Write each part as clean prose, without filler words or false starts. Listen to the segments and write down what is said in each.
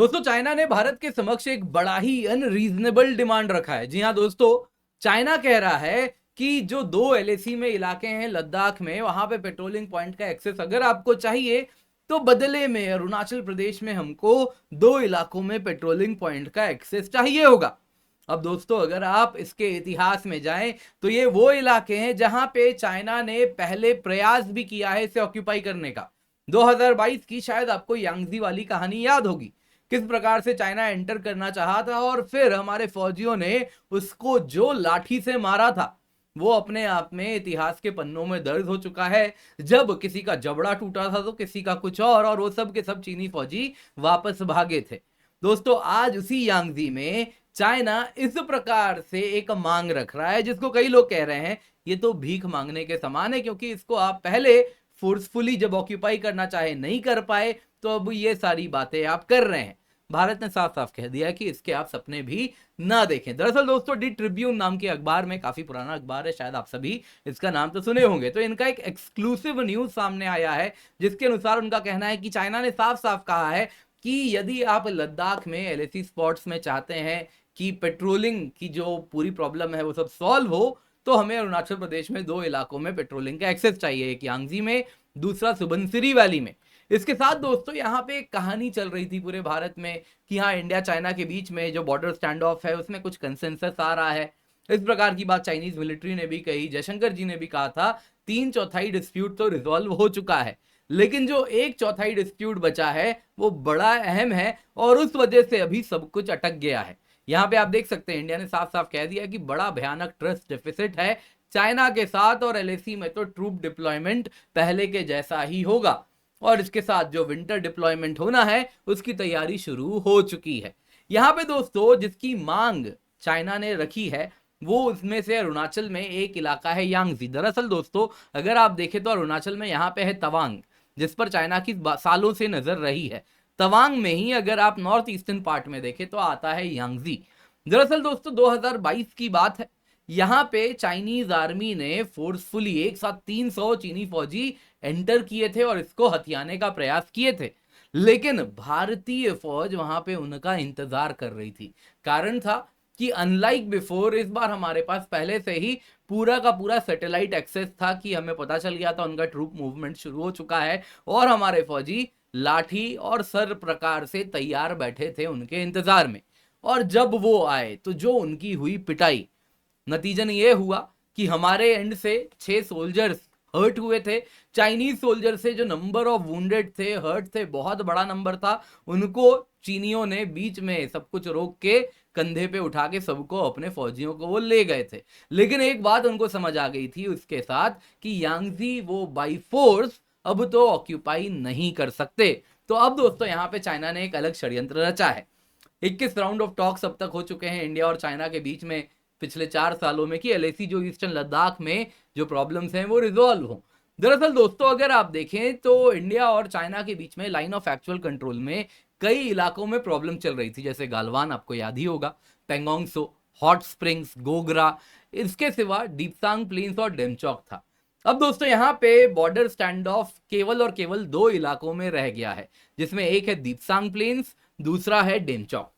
दोस्तों चाइना ने भारत के समक्ष एक बड़ा ही अनरीजनेबल डिमांड रखा है। जी हाँ दोस्तों, चाइना कह रहा है कि जो 2 एलएसी में इलाके हैं लद्दाख में, वहां पे पेट्रोलिंग पॉइंट का एक्सेस अगर आपको चाहिए तो बदले में अरुणाचल प्रदेश में हमको 2 इलाकों में पेट्रोलिंग पॉइंट का एक्सेस चाहिए होगा। अब दोस्तों अगर आप इसके इतिहास में जाएं तो ये वो इलाके हैं जहां पे चाइना ने पहले प्रयास भी किया है इसे ऑक्यूपाई करने का। 2022 की शायद आपको यांगजी वाली कहानी याद होगी, किस प्रकार से चाइना एंटर करना चाहा था और फिर हमारे फौजियों ने उसको जो लाठी से मारा था वो अपने आप में इतिहास के पन्नों में दर्ज हो चुका है। जब किसी का जबड़ा टूटा था तो किसी का कुछ और वो सब के सब चीनी फौजी वापस भागे थे। दोस्तों आज उसी यांगजी में चाइना इस प्रकार से एक मांग रख रहा है जिसको कई लोग कह रहे हैं ये तो भीख मांगने के समान है, क्योंकि इसको आप पहले फोर्सफुली जब ऑक्यूपाई करना चाहे नहीं कर पाए, तो अब ये सारी बातें आप कर रहे हैं। भारत ने साफ साफ कह दिया कि इसके आप सपने भी ना देखें। दरअसल दोस्तों दी ट्रिब्यून नाम के अखबार में, काफी पुराना अखबार है, शायद आप सभी इसका नाम तो सुने होंगे, तो इनका एक एक्सक्लूसिव न्यूज सामने आया है जिसके अनुसार उनका कहना है कि चाइना ने साफ साफ कहा है कि यदि आप लद्दाख में एलएसी स्पॉट्स में चाहते हैं कि पेट्रोलिंग की जो पूरी प्रॉब्लम है वो सब सॉल्व हो, तो हमें अरुणाचल प्रदेश में 2 इलाकों में पेट्रोलिंग का एक्सेस चाहिए, एक यांगजी में, दूसरा सुबनसिरी वैली में। इसके साथ दोस्तों यहाँ पे एक कहानी चल रही थी पूरे भारत में कि हाँ इंडिया चाइना के बीच में जो बॉर्डर स्टैंड ऑफ है उसमें कुछ कंसेंसस आ रहा है। इस प्रकार की बात चाइनीज मिलिट्री ने भी कही, जयशंकर जी ने भी कहा था 3/4 डिस्प्यूट तो रिजॉल्व हो चुका है, लेकिन जो 1/4 डिस्प्यूट बचा है वो बड़ा अहम है और उस वजह से अभी सब कुछ अटक गया है। यहाँ पे आप देख सकते हैं इंडिया ने साफ साफ कह दिया कि बड़ा भयानक ट्रस्ट डेफिसिट है चाइना के साथ और एलएसी में तो ट्रूप डिप्लॉयमेंट पहले के जैसा ही होगा और इसके साथ जो विंटर डिप्लॉयमेंट होना है उसकी तैयारी शुरू हो चुकी है। यहाँ पे दोस्तों जिसकी मांग चाइना ने रखी है वो उसमें से अरुणाचल में एक इलाका है यांगजी। दरअसल दोस्तों अगर आप देखें तो अरुणाचल में यहाँ पे है तवांग, जिस पर चाइना की सालों से नजर रही है। तवांग में ही अगर आप नॉर्थ ईस्टर्न पार्ट में देखें तो आता है यांगजी। दरअसल दोस्तों 2022 की बात है, यहाँ पे चाइनीज आर्मी ने फोर्सफुली एक साथ 300 चीनी फौजी एंटर किए थे और इसको हथियाने का प्रयास किए थे, लेकिन भारतीय फौज वहां पे उनका इंतजार कर रही थी। कारण था कि अनलाइक बिफोर इस बार हमारे पास पहले से ही पूरा का पूरा सैटेलाइट एक्सेस था कि हमें पता चल गया था उनका ट्रूप मूवमेंट शुरू हो चुका है और हमारे फौजी लाठी और सर प्रकार से तैयार बैठे थे उनके इंतजार में। और जब वो आए तो जो उनकी हुई पिटाई, नतीजन ये हुआ कि हमारे एंड से 6 सोल्जर्स हर्ट हुए थे। चाइनीज सोल्जर से जो नंबर ऑफ वुंडेड थे, हर्ट थे, बहुत बड़ा नंबर था। उनको चीनियों ने बीच में सब कुछ रोक के कंधे पे उठा के सबको अपने फौजियों को वो ले गए थे। लेकिन एक बात उनको समझ आ गई थी उसके साथ कि यांगजी वो बाई फोर्स अब तो ऑक्यूपाई नहीं कर सकते। तो अब दोस्तों यहाँ पे चाइना ने एक अलग षड्यंत्र रचा है। 21 राउंड ऑफ टॉक्स अब तक हो चुके हैं इंडिया और चाइना के बीच में पिछले 4 सालों में कि एलएसी जो ईस्टर्न लद्दाख में जो प्रॉब्लम्स हैं वो रिजॉल्व हो। दरअसल दोस्तों अगर आप देखें तो इंडिया और चाइना के बीच में लाइन ऑफ एक्चुअल कंट्रोल में कई इलाकों में प्रॉब्लम चल रही थी, जैसे गालवान आपको याद ही होगा, पेंगोंग सो, हॉट स्प्रिंग्स, गोगरा, इसके सिवा डीपसांग प्लेन्स और डेमचौक था। अब दोस्तों यहाँ पे बॉर्डर स्टैंड ऑफ केवल और केवल 2 इलाकों में रह गया है, जिसमें एक है दीपसांग प्लेन्स, दूसरा है डेमचौक।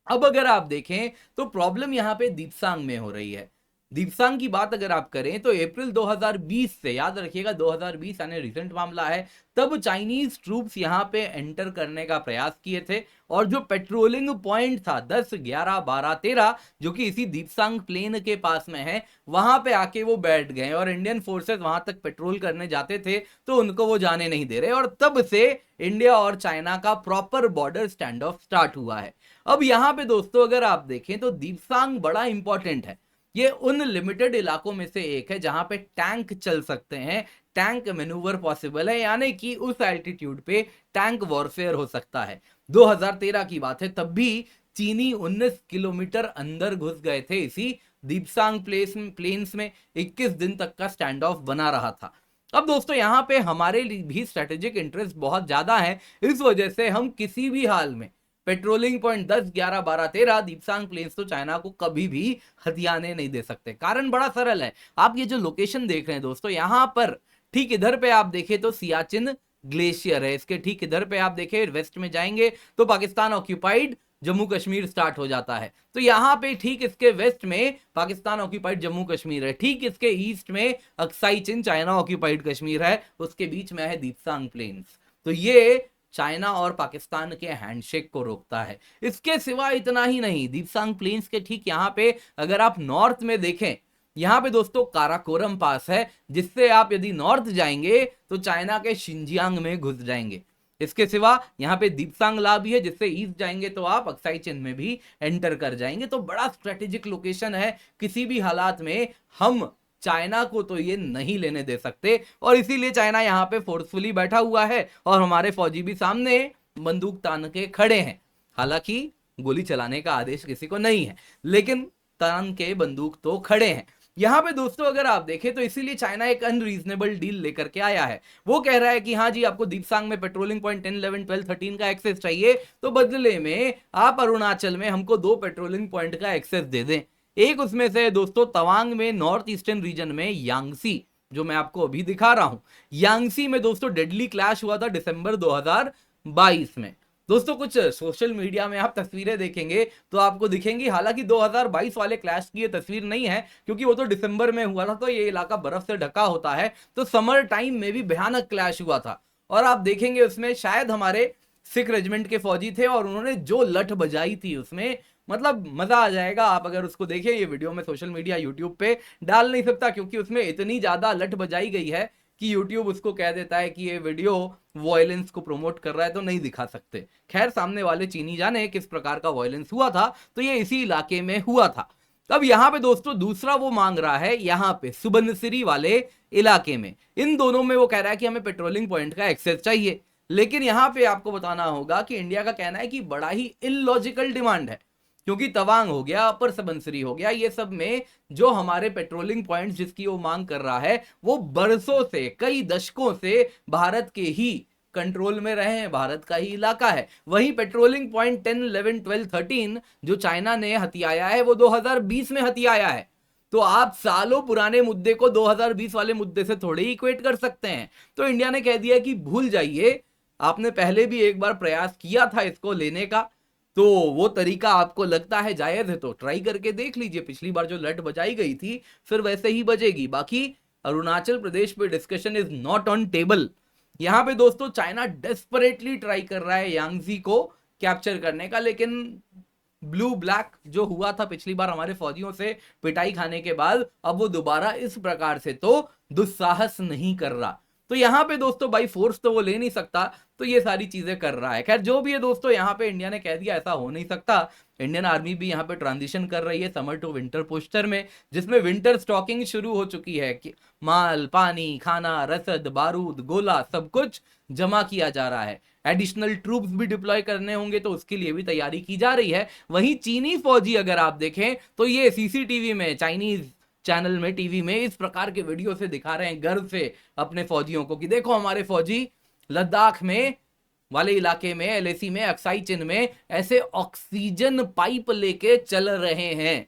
अब अगर आप देखें तो प्रॉब्लम यहां पे दीपसांग में हो रही है। दीपसांग की बात अगर आप करें तो अप्रैल 2020 से, याद रखिएगा 2020 यानी रिसेंट मामला है, तब चाइनीज ट्रूप्स यहां पे एंटर करने का प्रयास किए थे और जो पेट्रोलिंग पॉइंट था 10, 11, 12, 13 जो कि इसी दीपसांग प्लेन के पास में है, वहां पे आके वो बैठ गए और इंडियन फोर्सेस वहां तक पेट्रोल करने जाते थे तो उनको वो जाने नहीं दे रहे और तब से इंडिया और चाइना का proper border stand of start हुआ है। अब यहां पे दोस्तों अगर आप देखें तो दीपसांग बड़ा इंपॉर्टेंट है। ये उन लिमिटेड इलाकों में से एक है जहां पे टैंक चल सकते हैं, टैंक मैन्यूवर पॉसिबल है, यानी कि उस एल्टीट्यूड पे टैंक वॉरफेयर हो सकता है। 2013 की बात है, तब भी चीनी 19 किलोमीटर अंदर घुस गए थे इसी दीपसांग प्लेन्स में। 21 दिन तक का स्टैंड ऑफ बना रहा था। अब दोस्तों यहां पे हमारे लिए भी स्ट्रेटेजिक इंटरेस्ट बहुत ज्यादा है, इस वजह से हम किसी भी हाल में पेट्रोलिंग पॉइंट 10, 11, 12, 13 दीपसांग प्लेन्स तो चाइना को कभी भी हथियाने नहीं दे सकते। कारण बड़ा सरल है, आप ये जो लोकेशन देख रहे हैं दोस्तों, यहां पर ठीक इधर पे आप देखें तो सियाचिन ग्लेशियर है। इसके ठीक इधर पे आप देखें, वेस्ट में जाएंगे तो पाकिस्तान ऑक्यूपाइड जम्मू कश्मीर स्टार्ट हो जाता है। तो यहां पे ठीक इसके वेस्ट में पाकिस्तान ऑक्यूपाइड जम्मू कश्मीर है, ठीक इसके ईस्ट में अक्साई चिन चाइना ऑक्यूपाइड कश्मीर है, उसके बीच में है दीपसांग प्लेन्स। तो ये चाइना और पाकिस्तान के हैंडशेक को रोकता है। इसके सिवा इतना ही नहीं, दीपसांग प्लेन्स के ठीक यहां पे अगर आप नॉर्थ में देखें, यहां पे दोस्तों काराकोरम पास है, जिससे आप यदि नॉर्थ जाएंगे तो चाइना के शिंजियांग में घुस जाएंगे। इसके सिवा यहां पे दीपसांग ला भी है, जिससे ईस्ट जाएंगे तो आप अक्साई चिन में भी एंटर कर जाएंगे। तो बड़ा स्ट्रेटेजिक लोकेशन है, किसी भी हालात में हम चाइना को तो ये नहीं लेने दे सकते, और इसीलिए चाइना यहां पे फोर्सफुली बैठा हुआ है और हमारे फौजी भी सामने बंदूक तान के खड़े हैं। हालांकि गोली चलाने का आदेश किसी को नहीं है, लेकिन तान के बंदूक तो खड़े हैं। यहां पे दोस्तों अगर आप देखें तो इसीलिए चाइना एक अनरीजनेबल डील लेकर के आया है। वो कह रहा है कि हाँ जी, आपको दीपसांग में पेट्रोलिंग पॉइंट 10, 11, 12, 13 का एक्सेस चाहिए, तो बदले में आप अरुणाचल में हमको 2 पेट्रोलिंग पॉइंट का एक्सेस दे दें। एक उसमें से दोस्तों तवांग में नॉर्थ ईस्टर्न रीजन में यांगसी, जो मैं आपको अभी दिखा रहा हूं, यांगसी में दोस्तों डेडली क्लैश हुआ था दिसंबर 2022 में। दोस्तों कुछ सोशल मीडिया में आप तस्वीरें देखेंगे तो आपको दिखेंगी, हालांकि 2022 वाले क्लैश की ये तस्वीर नहीं है, क्योंकि वो तो दिसंबर में हुआ था, तो ये इलाका बर्फ से ढका होता है, तो समर टाइम में भी भयानक क्लैश हुआ था। और आप देखेंगे उसमें शायद हमारे सिख रेजिमेंट के फौजी थे, और उन्होंने जो लठ बजाई थी उसमें, मतलब मजा आ जाएगा आप अगर उसको देखें। ये वीडियो में सोशल मीडिया यूट्यूब पे डाल नहीं सकता, क्योंकि उसमें इतनी ज्यादा लठ बजाई गई है कि यूट्यूब उसको कह देता है कि ये वीडियो वायलेंस को प्रमोट कर रहा है, तो नहीं दिखा सकते। खैर, सामने वाले चीनी जाने किस प्रकार का वायलेंस हुआ था, तो ये इसी इलाके में हुआ था। अब यहां पे दोस्तों दूसरा वो मांग रहा है, यहां पे सुबनसिरी वाले इलाके में, इन दोनों में वो कह रहा है कि हमें पेट्रोलिंग पॉइंट का एक्सेस चाहिए। लेकिन यहां पे आपको बताना होगा कि इंडिया का कहना है कि बड़ा ही इलॉजिकल डिमांड है, क्योंकि तवांग हो गया, अपर सुबनसिरी हो गया, ये सब में जो हमारे पेट्रोलिंग पॉइंट्स जिसकी वो मांग कर रहा है, वो बरसों से, कई दशकों से भारत के ही कंट्रोल में रहे हैं, भारत का ही इलाका है। वहीं पेट्रोलिंग पॉइंट 10, 11, 12, 13 जो चाइना ने हथियाया है, वो 2020 में हथियाया है। तो आप सालों पुराने मुद्दे को 2020 वाले मुद्दे से थोड़े ही इक्वेट कर सकते हैं। तो इंडिया ने कह दिया कि भूल जाइए, आपने पहले भी एक बार प्रयास किया था इसको लेने का, तो वो तरीका आपको लगता है जायज है तो ट्राई करके देख लीजिए। पिछली बार जो लट बजाई गई थी फिर वैसे ही बजेगी। बाकी अरुणाचल प्रदेश पे discussion is not on table. यहां पे दोस्तों चाइना डेस्परेटली ट्राई कर रहा है यांगजी को कैप्चर करने का, लेकिन ब्लू ब्लैक जो हुआ था पिछली बार हमारे फौजियों से पिटाई खाने के बाद, अब वो दोबारा इस प्रकार से तो दुस्साहस नहीं कर रहा। तो यहां पे दोस्तों बाई फोर्स तो वो ले नहीं सकता, तो ये सारी चीजें कर रहा है। खैर जो भी है दोस्तों, यहाँ पे इंडिया ने कह दिया ऐसा हो नहीं सकता। इंडियन आर्मी भी यहाँ पे ट्रांजिशन कर रही है समर टू विंटर पोस्टर में, जिसमें विंटर स्टॉकिंग शुरू हो चुकी है कि माल, पानी, खाना, रसद, बारूद, गोला सब कुछ जमा किया जा रहा है। एडिशनल ट्रूप्स भी डिप्लॉय करने होंगे, तो उसके लिए भी तैयारी की जा रही है। वहीं चीनी फौजी अगर आप देखें तो ये सीसीटीवी में, चाइनीज चैनल में, टीवी में इस प्रकार के वीडियो से दिखा रहे हैं गर्व से अपने फौजियों को कि देखो हमारे फौजी लद्दाख में वाले इलाके में, एलएसी में, अक्साई चिन में ऐसे ऑक्सीजन पाइप लेके चल रहे हैं।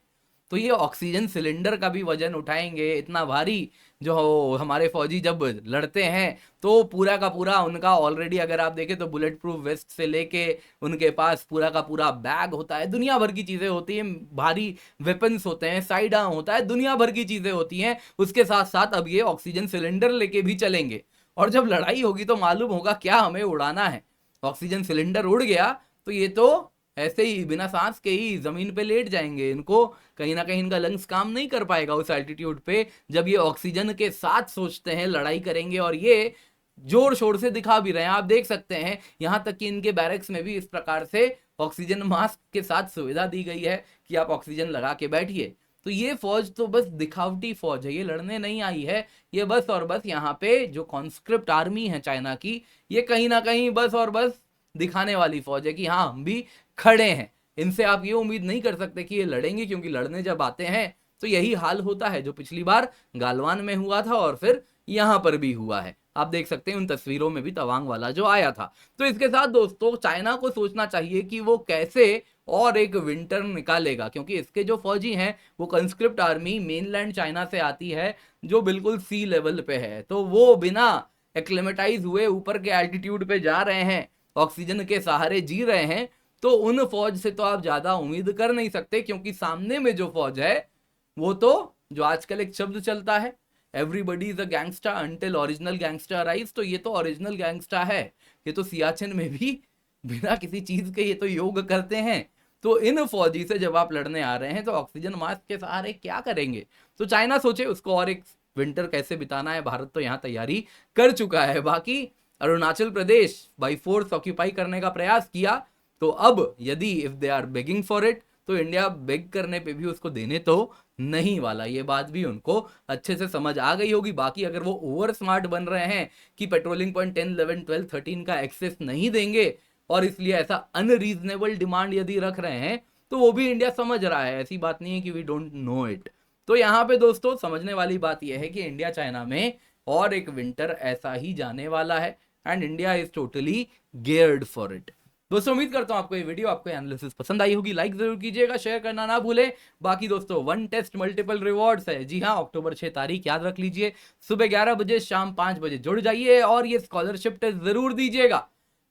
तो ये ऑक्सीजन सिलेंडर का भी वजन उठाएंगे, इतना भारी जो हमारे फौजी जब लड़ते हैं तो पूरा का पूरा उनका ऑलरेडी अगर आप देखें तो बुलेट प्रूफ वेस्ट से लेके उनके पास पूरा का पूरा बैग होता है, दुनिया भर की चीजें होती हैं, भारी वेपन्स होते हैं, साइड आर्म होता है, दुनिया भर की चीजें होती हैं। उसके साथ साथ अब ये ऑक्सीजन सिलेंडर लेके भी चलेंगे, और जब लड़ाई होगी तो मालूम होगा क्या हमें उड़ाना है। ऑक्सीजन सिलेंडर उड़ गया तो ये तो ऐसे ही बिना सांस के ही जमीन पे लेट जाएंगे। इनको कहीं ना कहीं इनका लंग्स काम नहीं कर पाएगा उस एल्टीट्यूड पे, जब ये ऑक्सीजन के साथ सोचते हैं लड़ाई करेंगे। और ये जोर शोर से दिखा भी रहे हैं, आप देख सकते हैं, यहां तक कि इनके बैरक्स में भी इस प्रकार से ऑक्सीजन मास्क के साथ सुविधा दी गई है कि आप ऑक्सीजन लगा के बैठिए। तो ये फौज तो बस दिखावटी फौज है, ये लड़ने नहीं आई है। ये बस और बस यहाँ पे जो कॉन्स्क्रिप्ट आर्मी है चाइना की, ये कहीं ना कहीं बस और बस दिखाने वाली फौज है कि हाँ हम भी खड़े हैं। इनसे आप ये उम्मीद नहीं कर सकते कि ये लड़ेंगे, क्योंकि लड़ने जब आते हैं तो यही हाल होता है जो पिछली बार गालवान में हुआ था और फिर यहां पर भी हुआ है। आप देख सकते हैं उन तस्वीरों में भी तवांग वाला जो आया था। तो इसके साथ दोस्तों चाइना को सोचना चाहिए कि वो कैसे और एक विंटर निकालेगा, क्योंकि इसके जो फौजी हैं वो कंस्क्रिप्ट आर्मी मेनलैंड चाइना से आती है जो बिल्कुल सी लेवल पे है। तो वो बिना एक्लेमेटाइज हुए, ऊपर के एल्टीट्यूड पे जा रहे हैं, ऑक्सीजन के सहारे जी रहे हैं, तो उन फौज से तो आप ज्यादा उम्मीद कर नहीं सकते, क्योंकि सामने में जो फौज है वो तो, जो आजकल एक शब्द चलता है, everybody is a gangster until original gangster arise, तो ये तो ओरिजिनल गैंगस्टर है। ये तो सियाचिन में भी बिना किसी चीज के ये तो योग करते हैं। तो इन फौजी से जब आप लड़ने आ रहे हैं तो ऑक्सीजन मास्क के सहारे क्या करेंगे? तो चाइना सोचे उसको और एक विंटर कैसे बिताना है, भारत तो यहाँ तैयारी कर चुका है। बाकी Arunachal Pradesh by force occupy करने का प्रयास किया, तो अब यदि if they are begging for it, तो इंडिया बेग करने पे भी उसको देने तो नहीं वाला। ये बात भी उनको अच्छे से समझ आ गई होगी। बाकी अगर वो ओवर स्मार्ट बन रहे हैं कि पेट्रोलिंग पॉइंट 10, 11, 12, 13 का एक्सेस नहीं देंगे, और इसलिए ऐसा अनरीजनेबल डिमांड यदि रख रहे हैं, तो वो भी इंडिया समझ रहा है। ऐसी बात नहीं है कि वी डोंट नो इट। तो यहाँ पे दोस्तों समझने वाली बात यह है कि इंडिया चाइना में और एक विंटर ऐसा ही जाने वाला है, and India is totally geared for it. दोस्तों उम्मीद करता हूं आपको ये वीडियो, आपको एनालिसिस पसंद आई होगी। लाइक जरूर कीजिएगा, शेयर करना ना भूलें। बाकी दोस्तों वन टेस्ट मल्टीपल रिवॉर्ड्स है, जी हाँ, अक्टूबर 6 तारीख याद रख लीजिए, सुबह 11 बजे शाम 5 बजे जुड़ जाइए और ये स्कॉलरशिप टेस्ट जरूर दीजिएगा।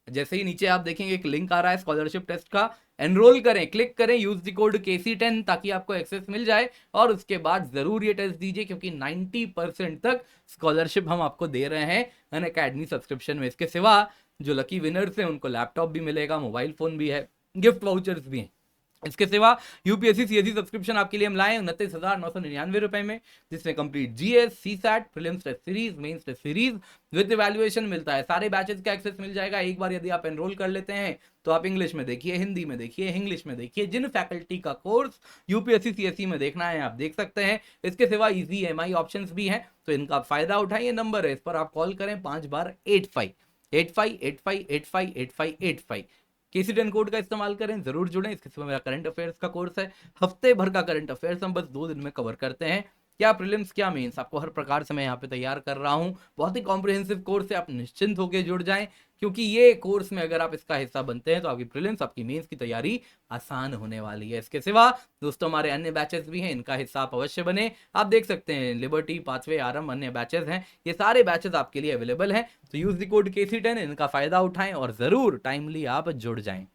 जैसे ही नीचे आप देखेंगे एक लिंक आ रहा है स्कॉलरशिप टेस्ट का, एनरोल करें, क्लिक करें, यूज द कोड KC10 ताकि आपको एक्सेस मिल जाए, और उसके बाद जरूर ये टेस्ट दीजिए, क्योंकि 90% तक स्कॉलरशिप हम आपको दे रहे हैं अनअकैडमी सब्सक्रिप्शन में। इसके सिवा जो लकी विनर्स हैं उनको लैपटॉप भी मिलेगा, मोबाइल फोन भी है, गिफ्ट वाउचर्स भी हैं। इसके सिवा यूपीएससी सीएससी सब्सक्रिप्शन आपके लिए हम लाए 29,999 रुपए में, जिसमें complete GS, CSAT, prelims test series, mains test series with evaluation मिलता है। सारे बैचेस का एक्सेस मिल जाएगा। एक बार यदि आप एनरोल कर लेते हैं तो आप इंग्लिश में देखिए, हिंदी में देखिए, इंग्लिश में देखिए, जिन फैकल्टी का कोर्स यूपीएससी सीएससी में देखना है आप देख सकते हैं। इसके सिवा इजी EMI ऑप्शंस भी हैं, तो इनका फायदा उठाइए। नंबर है, इस पर आप कॉल करें 5 बार 85 85 85 85 85 85। KC10 कोड का इस्तेमाल करें, जरूर जुड़ें। इसके सिवा मेरा करंट अफेयर्स का कोर्स है, हफ्ते भर का करंट अफेयर्स हम बस 2 दिन में कवर करते हैं। क्या प्रीलिम्स क्या मेंस, आपको हर प्रकार से मैं यहाँ पे तैयार कर रहा हूँ। बहुत ही कॉम्प्रिहेंसिव कोर्स है, आप निश्चिंत होकर जुड़ जाएं, क्योंकि ये कोर्स में अगर आप इसका हिस्सा बनते हैं तो आपकी प्रीलिम्स, आपकी मेंस की तैयारी आसान होने वाली है। इसके सिवा दोस्तों हमारे अन्य बैचेस भी हैं, इनका हिस्सा आप अवश्य बने। आप देख सकते हैं लिबर्टी, पाथवे, आरम, अन्य बैचेस हैं, ये सारे बैचेस आपके लिए अवेलेबल हैं। तो यूज द कोड KC10, इनका फायदा उठाएं और जरूर टाइमली आप जुड़ जाएं।